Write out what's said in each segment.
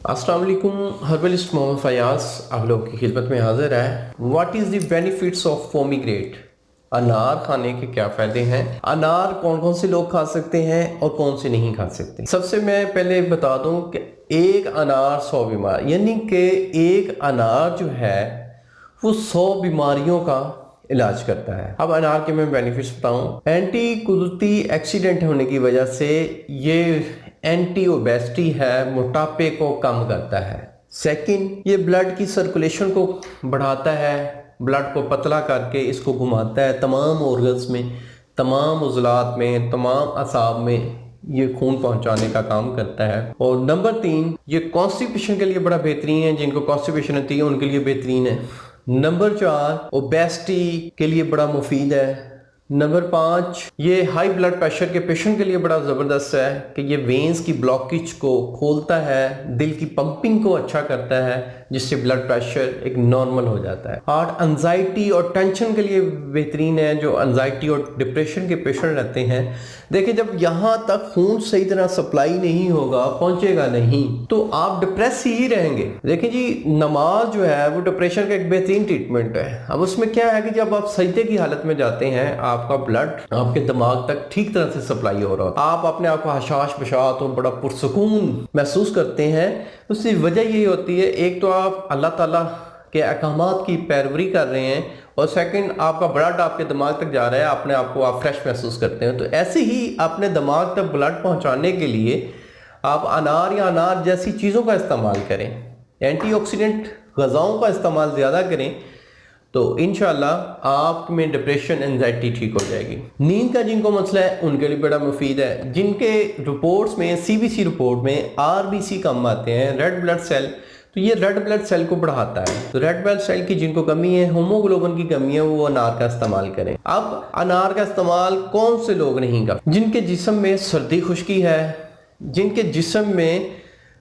अस्सलाम वालेकुम। हर्बलिस्ट मोहम्मद फयाज आप लोगों की खिदमत में हाजिर है। What is the benefits of pomegranate? अनार खाने के क्या फ़ायदे हैं? अनार कौन कौन से लोग खा सकते हैं और कौन से नहीं खा सकते? सबसे मैं पहले बता दूं कि एक अनार 100 बीमार, यानी कि एक अनार जो है वो 100 बीमारियों का इलाज करता है। अब अनार के मैं बेनिफिट्स बताऊं। एंटी कुदरती एक्सीडेंट होने की वजह से ये एंटी ओबेसिटी है, मोटापे को कम करता है। सेकंड, ये ब्लड की सर्कुलेशन को बढ़ाता है, ब्लड को पतला करके इसको घुमाता है तमाम ऑर्गन्स में, तमाम उज़लात में, तमाम असाब में ये खून पहुंचाने का काम करता है। और नंबर 3, ये कॉन्स्टिपेशन के लिए बड़ा बेहतरीन है। जिनको कॉन्स्टिपेशन होती है उनके लिए बेहतरीन है। नंबर 4, ओबेसिटी के लिए बड़ा मुफीद है। नंबर 5, ये हाई ब्लड प्रेशर के पेशेंट के लिए बड़ा ज़बरदस्त है कि ये वेन्स की ब्लॉकेज को खोलता है, दिल की पंपिंग को अच्छा करता है, जिससे ब्लड प्रेशर एक नॉर्मल हो जाता है। हार्ट एंजाइटी और टेंशन के लिए बेहतरीन है। जो एंजाइटी और डिप्रेशन के पेशेंट रहते हैं, देखिए जब यहाँ तक खून सही तरह सप्लाई नहीं होगा, पहुंचेगा नहीं, तो आप डिप्रेस ही रहेंगे। देखिए जी, नमाज जो है वो डिप्रेशन का एक बेहतरीन ट्रीटमेंट है। अब उसमें क्या है कि जब आप सजदे की हालत में जाते हैं, आपका ब्लड आपके दिमाग तक ठीक तरह से सप्लाई हो रहा होता है, आप अपने आप को हशाश बशात और बड़ा पुरसकून महसूस करते हैं। उसकी वजह यही होती है, एक तो आप अल्लाह ताला के अहकामात की पैरवी कर रहे हैं, और सेकंड, आपका ब्लड आपके दिमाग तक जा रहा है, अपने आप को आप फ्रेश महसूस करते हैं। तो ऐसे ही अपने दिमाग तक ब्लड पहुंचाने के लिए आप अनार या अनार जैसी चीज़ों का इस्तेमाल करें, एंटीऑक्सीडेंट ग़िज़ाओं का इस्तेमाल ज़्यादा करें, तो इंशाल्लाह आप में डिप्रेशन एंजाइटी ठीक हो जाएगी। नींद का जिनको मसला है उनके लिए बड़ा मुफीद है। जिनके रिपोर्ट्स में, सीबीसी रिपोर्ट में आरबीसी कम आते हैं, रेड ब्लड सेल, तो ये रेड ब्लड सेल को बढ़ाता है। तो रेड ब्लड सेल की जिनको कमी है, होमोग्लोबिन की कमी है, वो अनार का इस्तेमाल करें। अब अनार का इस्तेमाल कौन से लोग नहीं करते? जिनके जिस्म में सर्दी खुश्की है, जिनके जिस्म में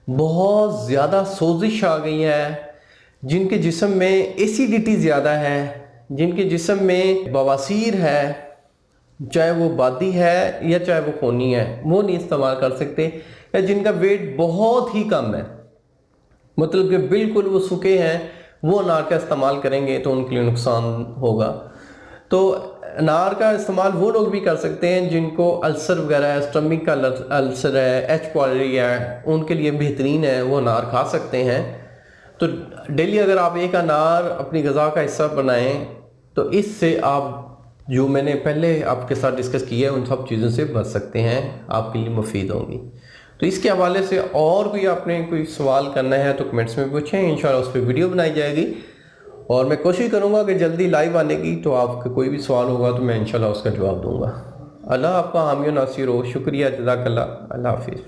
बहुत ज़्यादा सोजिश आ गई है, जिनके जिस्म में एसिडिटी ज़्यादा है, जिनके जिस्म में बवासीर है, चाहे वो बादी है या चाहे वो खूनी है, वो नहीं इस्तेमाल कर सकते। या जिनका वेट बहुत ही कम है, मतलब कि बिल्कुल वो सूखे हैं, वो अनार का इस्तेमाल करेंगे तो उनके लिए नुकसान होगा। तो अनार का इस्तेमाल वो लोग भी कर सकते हैं जिनको अल्सर वगैरह है, स्टमक का अल्सर है, एच पॉली है, उनके लिए बेहतरीन है, वो अनार खा सकते हैं। तो डेली अगर आप एक अनार अपनी ग़िज़ा का हिस्सा बनाएं, तो इससे आप, जो मैंने पहले आपके साथ डिस्कस किया है, उन सब चीज़ों से बच सकते हैं, आपके लिए मुफीद होंगी। तो इसके हवाले से और कोई आपने कोई सवाल करना है तो कमेंट्स में पूछें, इंशाल्लाह उस पर वीडियो बनाई जाएगी। और मैं कोशिश करूँगा कि जल्दी लाइव आने की, तो आपका कोई भी सवाल होगा तो मैं इंशाल्लाह उसका जवाब दूँगा। अल्लाह आपका हामी नासिर हो। शुक्रिया, जज़ाकल्लाह। अल्लाह हाफिज़।